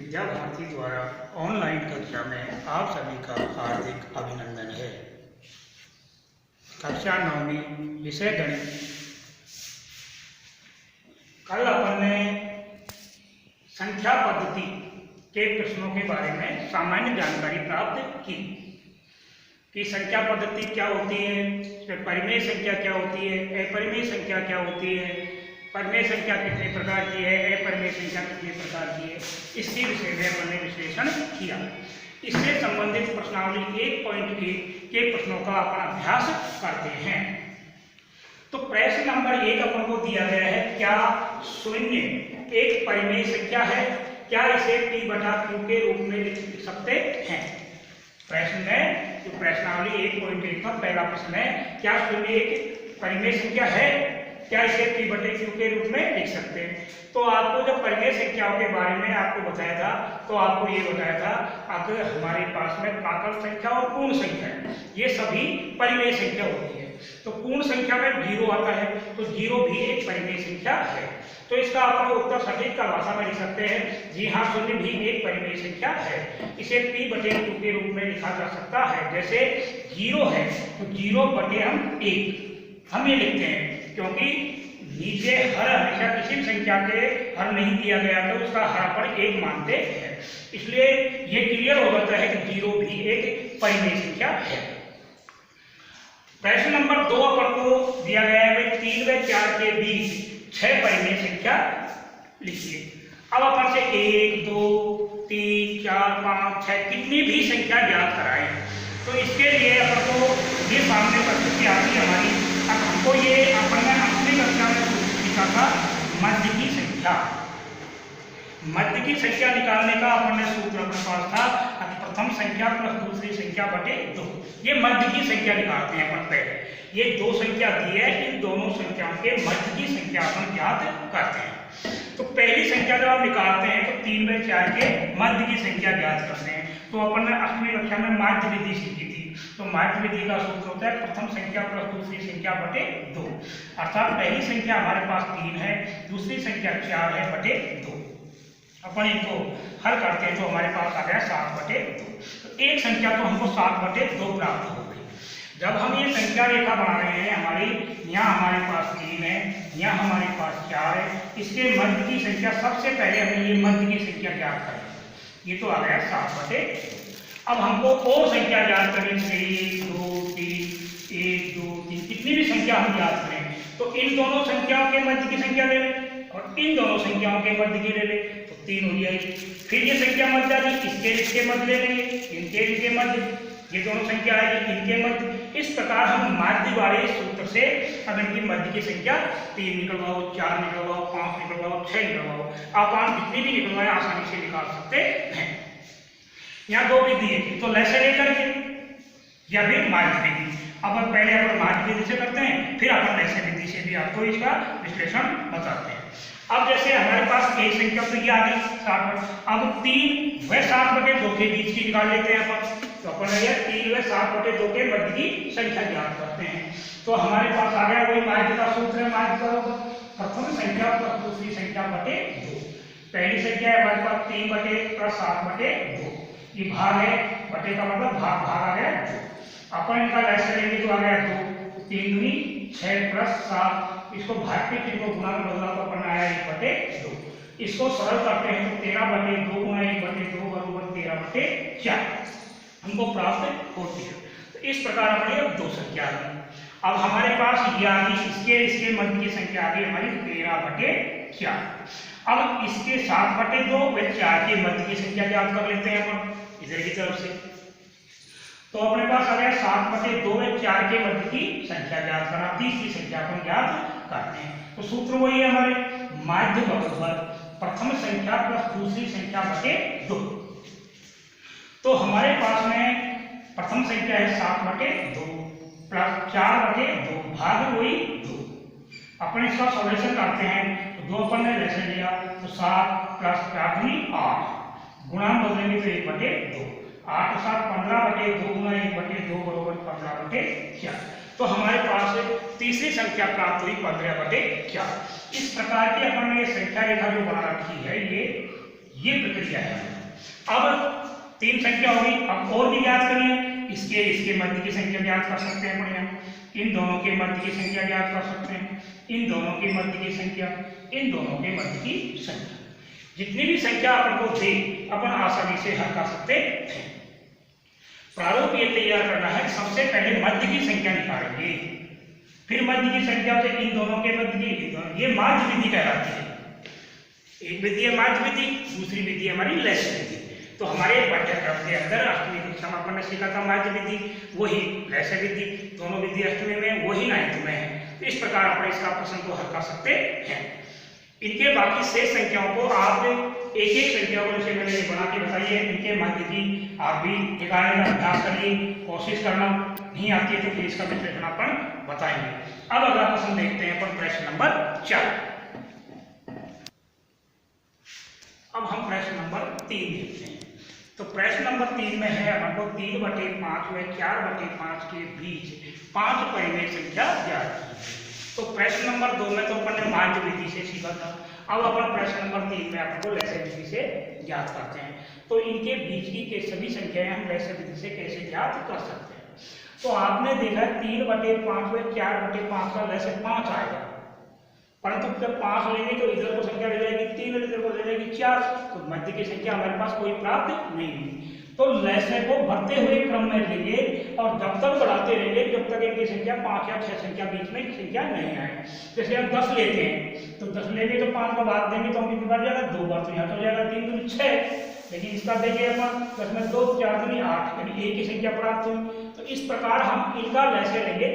विद्या भारती द्वारा ऑनलाइन कक्षा में आप सभी का हार्दिक अभिनंदन है। कक्षा 9वीं विषय गणित। कल अपन ने संख्या पद्धति के प्रश्नों के बारे में सामान्य जानकारी प्राप्त की कि संख्या पद्धति क्या होती है, परिमेय संख्या क्या होती है, अपरिमेय संख्या क्या होती है, परिमेय संख्या कितने प्रकार की है, अपरिमेय संख्या कितने प्रकार की है, इसके विषय में अपन ने विश्लेषण किया। इससे संबंधित प्रश्नावली 1.1 के प्रश्नों का अपन अभ्यास करते हैं। तो प्रश्न नंबर 1 अपन को दिया गया है, क्या शून्य एक परिमेय संख्या है? क्या इसे p/q के रूप में लिख सकते हैं? प्रश्न में जो प्रश्नावली 1.1 का पहला प्रश्न है, क्या शून्य एक परिमेय संख्या है? क्या इसे p/q के रूप में लिख सकते हैं? तो आपको जब परिमेय संख्याओं के बारे में आपको बताया था, तो आपको ये बताया था अगर हमारे पास में प्राकृत संख्या और पूर्ण संख्या है, ये सभी परिमेय संख्या होती है। तो पूर्ण संख्या में 0 आता है, तो 0 भी एक परिमेय संख्या है। तो इसका अपन उत्तर सटीक का भाषा में लिख सकते हैं, जी हाँ, शून्य भी एक परिमेय संख्या है। इसे p/q के रूप में लिखा जा सकता है। जैसे 0 है तो 0/1 हम ये लिखते हैं, क्योंकि नीचे हर हमेशा किसी भी संख्या के हर नहीं दिया गया तो उसका हरापन 1 मानते हैं, इसलिए ये क्लियर हो जाता है कि 0 भी एक परिमेय संख्या है। प्रश्न नंबर 2 अपन को दिया गया है, 3 व 4 के बीच 6 परिमेय संख्या लिखिए। अब अपन से 1, 2, 3, 4, 5, 6 कितनी भी संख्या ज्ञात कराएं, तो इसके लिए अपन को ये सामने परिस्थिति आती है हमारी। अब हमको ये अपन ने अपनी कक्षा में लिखा था मध्य की संख्या। मध्य की संख्या निकालने का अपन ने सूत्र अपने पास था, प्रथम संख्या प्लस दूसरी संख्या बटे 2। ये मध्य की संख्या निकालते हैं अपन पहले। ये 2 संख्या दी है, इन दोनों संख्याओं के मध्य की संख्या अपन ज्ञात करते हैं। तो पहली संख्या जब आप निकालते हैं तो 3 व 4 के मध्य की संख्या ज्ञात करते हैं। तो अपन ने 8वीं कक्षा में माध्य विधि सीखी थी। तो माध्य विधि का सूत्र होता है प्रथम संख्या प्लस दूसरी संख्या बटे 2। अर्थात पहली संख्या हमारे पास 3 है, दूसरी संख्या 4 है बटे 2। अपन इनको हल करते हैं तो हमारे पास आ गया 7/2। तो एक संख्या तो हमको 7/2 प्राप्त हो गई। जब हम ये संख्या रेखा बना रहे हैं हमारी, यहाँ हमारे पास 3 है, यहाँ हमारे पास 4 है, इसके मध्य की संख्या सबसे पहले हमें ये मध्य की संख्या ज्ञात करें। ये तो आ गया 7/2। अब हमको और संख्या ज्ञात करनी चाहिए, 1, 2, 3, 1, 2, 3 कितनी भी संख्या हम ज्ञात करें, तो इन दोनों संख्याओं के मध्य की संख्या ले लें और इन दोनों संख्याओं के मध्य की ले लें, तो 3 हो जाएगी। फिर ये संख्या मध्य आ गई, इसके मध्य ले लेंगे, इनके मध्य, ये दोनों संख्या आएगी इनके मध्य। इस प्रकार हम माध्य वाले सूत्र से अब इनकी मध्य की संख्या 3 निकलवाओ, 4 निकलवाओ, 5 निकलवाओ, 6 निकलवाओ, आप जितनी भी निकलवाए आसानी से निकाल सकते हैं। यहाँ 2 विधि है, तो लैसे लेकर के या फिर माध्य विधि। अब पहले अपन माध्य विधि से करते हैं, फिर अपन लैसे विधि से भी आपको इसका विश्लेषण बताते हैं। अब जैसे हमारे पास एक संख्या तो ये आ गई 7। अब 3 व 7/2 के बीच की निकाल लेते हैं अपन। तो अपन 3 व 7/2 के मध्य की संख्या ज्ञात करते हैं। तो हमारे पास आ गया वही माध्य का सूत्र है। माध्य का प्रथम संख्या प्लस दूसरी संख्या बटे 2। पहली संख्या है हमारे पास 3/1 प्लस 7/2। ये भाग है, बटे का मतलब भाग आ गया 2। अपन इनका लैस लेंगे तो आ गया 2, 3 दूनी 6 प्लस 7। इसको भाग के चिन्ह को गुणा में बदला तो अपन आया 1/2। इसको सरल करते हैं तो 13/2 गुणा 1/2 बराबर 13/4 हमको प्राप्त होती है। तो इस प्रकार हमारी 2 संख्या आ गई। अब हमारे पास ये आ गई, इसके मध्य की संख्या आ गई हमारी 13/4। अब इसके 7/2 व 4 के मध्य की संख्या ज्ञात कर लेते हैं अपन इधर की तरफ से। तो अपने पास आ गया 7/2 व 4 के मध्य की संख्या ज्ञात करना, तीसरी संख्या को ज्ञात करते हैं। तो सूत्र वही है हमारे, माध्य बराबर प्रथम संख्या प्लस दूसरी संख्या बटे 2। तो हमारे पास में प्रथम संख्या है 7/2 प्लस 4/2, भाग वही 2। अपन इसका सॉल्यूशन करते हैं तो 2 अपन ने लेसन लिया, तो 7 प्लस 4 8 गुणा बदलेंगे तो 1/2। 8 और 7 15/2 गुणा 1/2 बराबर 15/4। तो हमारे पास तीसरी संख्या प्राप्त हुई 15/4। इस प्रकार की अपन ने संख्या रेखा जो बना रखी है, ये प्रक्रिया है। अब 3 संख्या होगी, अब और भी ज्ञात करिए, इसके मध्य की संख्या ज्ञात कर सकते हैं बढ़िया, इन दोनों के मध्य की संख्या ज्ञात कर सकते हैं, इन दोनों के मध्य की संख्या, इन दोनों के मध्य की संख्या, जितनी भी संख्या अपन को दे अपन आसानी से हल कर सकते हैं। प्रारूप ये तैयार करना है, सबसे पहले मध्य की संख्या निकालेंगे, फिर मध्य की संख्या से इन दोनों के मध्य की, ये माध्य विधि कहलाती है। एक विधि है माध्य विधि, दूसरी विधि हमारी लैस विधि। तो हमारे पाठ्यक्रम के अंदर अष्टमी कक्षा में अपन ने सीखा था माध्य विधि, वही लैस विधि, दोनों विधि अष्टमी में, वही 9th में है। तो इस प्रकार अपन इसका प्रश्न को हल कर सकते हैं। इनके बाकी शेष संख्याओं को आप एक एक संख्या को जैसे मैंने बना के बताइए, इनके मध्य की आप भी निकालने का अभ्यास करिए, कोशिश करना, नहीं आती है तो फिर इसका विश्लेषण अपन बताएंगे। अब अगला प्रश्न देखते हैं अपन, प्रश्न नंबर 4। अब हम प्रश्न नंबर 3 देखते हैं। तो प्रश्न नंबर 3 में है अपन को 3/5 व 4/5 के बीच 5 परिमेय संख्या ज्ञात की। तो प्रश्न नंबर 2 में तो अपन ने माध्य विधि से सीखा था, अब अपन प्रश्न नंबर 3 में अपन को लैस विधि से ज्ञात करते हैं। तो इनके बीच की के सभी संख्याएं हम लैस विधि से कैसे ज्ञात कर सकते हैं। तो आपने देखा 3/5 व 4/5 का लैस 5 आएगा, परंतु जब 5 लेंगे तो इधर को संख्या ले जाएगी 3 और इधर को ले जाएगी 4, तो मध्य की संख्या हमारे पास कोई प्राप्त नहीं होगी। तो लैसे को बढ़ते हुए क्रम में लेंगे और जब तक बढ़ाते रहेंगे जब तक इनकी संख्या 5 या 6 संख्या बीच में संख्या नहीं आए। जैसे हम 10 लेते हैं तो 10 लेंगे तो 5 का भाग देंगे तो हम कितनी बार जाएगा, 2 बार, तो यहाँ तो जाएगा 3 दूनी 6, लेकिन इसका देखिए अपन 10 में 2 4 दूनी 8, यानी एक ही संख्या प्राप्त हुई। तो इस प्रकार हम इनका लैसे लेंगे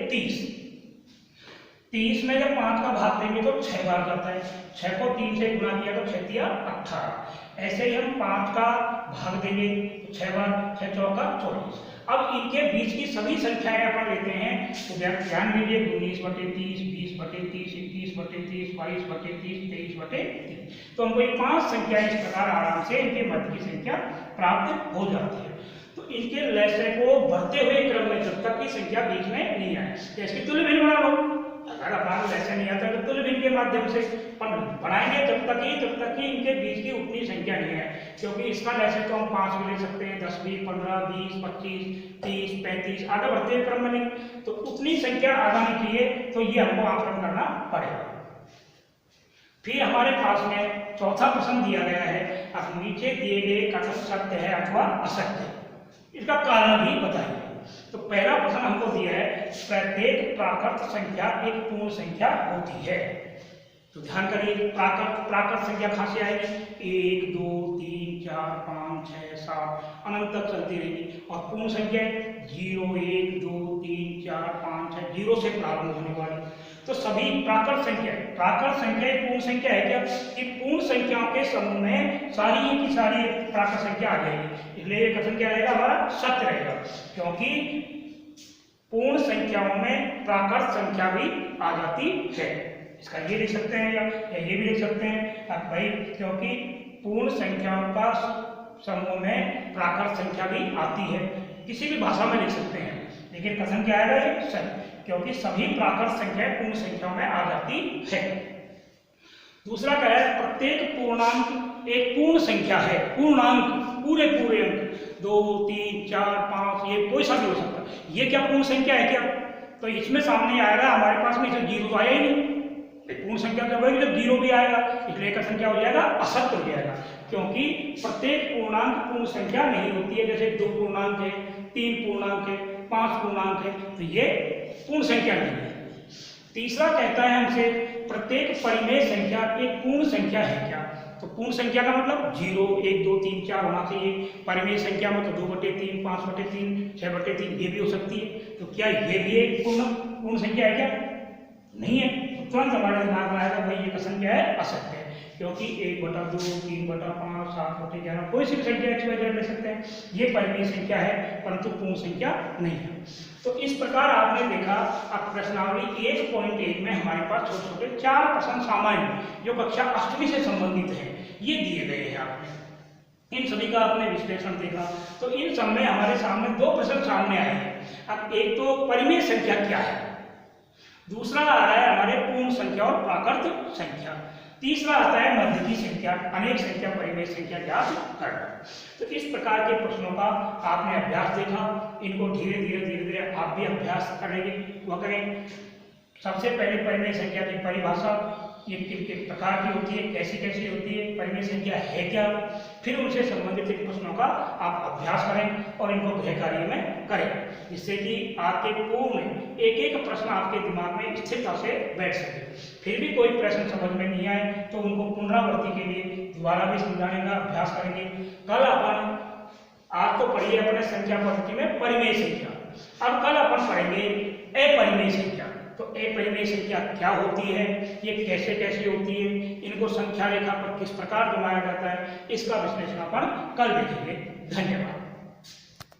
30 में जब 5 का भाग देंगे तो 6 बार करता है, 6 को 3 से गुणा किया तो 6 तिया 18। ऐसे ही हम 5 का भाग देंगे तो 6 बार, 6 चौका 24। अब इनके बीच की सभी संख्याएं अपन लेते हैं तो ध्यान दीजिए 19/30, 20/30, 21/30, 22/30, 23/30। तो हमको ये 5 संख्याएं इस प्रकार आराम से इनके मध्य की संख्या प्राप्त हो जाती है। तो इनके लैसे को बढ़ते हुए क्रम में जब तक की संख्या बीच में नहीं आए, तो इसकी तुल्य भिन्न बना लो। अगर अपन लैसे नहीं आता तो तुल्य भिन्न के माध्यम से बनाएंगे जब तक ही इनके बीच की उतनी संख्या नहीं है, क्योंकि इसका लैसे तो हम 5 भी ले सकते हैं, 10 भी, 15, 20, 25, 30, 35 आगे बढ़ते हुए क्रम में नहीं, तो उतनी संख्या आ जानी चाहिए। तो ये हमको आकलन करना पड़ेगा। फिर हमारे पास में चौथा प्रश्न दिया गया है, अब नीचे दिए गए कथन सत्य है अथवा असत्य, इसका कारण भी बताइए। तो पहला प्रश्न हमको दिया है, प्रत्येक प्राकृत संख्या एक पूर्ण संख्या होती है। तो ध्यान करिए, प्राकृत संख्या कहां से आएगी, 1 2 3 4 5 6 7 अनंत तक चलती रहेगी। और पूर्ण संख्या 0 1 2 3 4 5 6 0 से प्रारंभ होने वाली। तो सभी प्राकृत संख्या एक पूर्ण संख्या है क्या, कि पूर्ण संख्याओं के समूह में सारी की सारी प्राकृत संख्या आ जाएगी। इसलिए ये कथन क्या रहेगा, हमारा सत्य रहेगा, क्योंकि पूर्ण संख्याओं में प्राकृत संख्या भी आ जाती है। इसका ये लिख सकते हैं या ये भी लिख सकते हैं अब भाई, क्योंकि पूर्ण संख्याओं का समूह में प्राकृत संख्या भी आती है, किसी भी भाषा में लिख सकते हैं, लेकिन कथन क्या आएगा, ये सही, क्योंकि सभी प्राकृत संख्याएं पूर्ण संख्याओं में आ जाती है। दूसरा क्या है, प्रत्येक पूर्णांक एक पूर्ण संख्या है। पूर्णांक पूरे अंक 2 3 4 5 ये कोई सा भी हो सकता है। ये क्या पूर्ण संख्या है क्या, तो इसमें सामने आएगा हमारे पास में जो 0 तो आया ही नहीं, पूर्ण संख्या जब होगी जब 0 भी आएगा, इसलिए कथन क्या हो जाएगा, असत्य हो जाएगा, क्योंकि प्रत्येक पूर्णांक पूर्ण संख्या नहीं होती है। जैसे 2 पूर्णांक है, 3 पूर्णांक है, 5 पूर्णांक है, तो ये पूर्ण संख्या नहीं है। तीसरा कहता है हमसे, प्रत्येक परिमेय संख्या एक पूर्ण संख्या है क्या, तो पूर्ण संख्या का मतलब 0 1 2 3 4 होना चाहिए। परिमेय संख्या में तो 2/3, 5/3, 6/3 ये भी हो सकती है। तो क्या ये भी एक पूर्ण संख्या है क्या, नहीं है। तो तुरंत हमारे दिमाग में आएगा भाई ये कथन क्या है, असत्य है, क्योंकि 1/2, 3/5, 7/11 कोई सी भी संख्या XYZ ले सकते हैं। ये परिमेय संख्या है परंतु पूर्ण संख्या नहीं है। तो इस प्रकार आपने देखा, अब प्रश्नावली 1.1 में हमारे पास छोटे छोटे 4 प्रश्न सामान्य जो कक्षा 8वीं से संबंधित है ये दिए गए हैं। आपने इन सभी का आपने विश्लेषण देखा, तो इन सब में हमारे सामने 2 प्रश्न सामने आए हैं। अब एक तो परिमेय संख्या क्या है, दूसरा आ रहा है हमारे पूर्ण संख्या और प्राकृत संख्या। तीसरा आता है मध्य की संख्या, अनेक संख्या परिमेय संख्या ज्ञात करना। तो इस प्रकार के प्रश्नों का आपने अभ्यास देखा, इनको धीरे धीरे आप भी अभ्यास करेंगे वह करें। सबसे पहले परिमेय संख्या की परिभाषा, ये किन प्रकार की होती है, कैसी कैसी होती है, परिमेय संख्या है क्या, फिर उनसे संबंधित इन प्रश्नों का आप अभ्यास करें और इनको गृह कार्य में करें, जिससे कि आपके पूर्व में एक एक प्रश्न आपके दिमाग में स्थिरता से बैठ सके। फिर भी कोई प्रश्न समझ में नहीं आए तो उनको पुनरावृत्ति के लिए दोबारा भी समझाने का अभ्यास करेंगे। कल अपन आज तो पढ़िए अपने संख्या पद्धति में परिमेय संख्या, अब कल अपन पढ़ेंगे अपरिमेय संख्या। तो अपरिमेय संख्या क्या होती है, ये कैसे कैसे होती है, इनको संख्या रेखा पर किस प्रकार बनाया जाता है, इसका विश्लेषण अपन कल देखेंगे। धन्यवाद।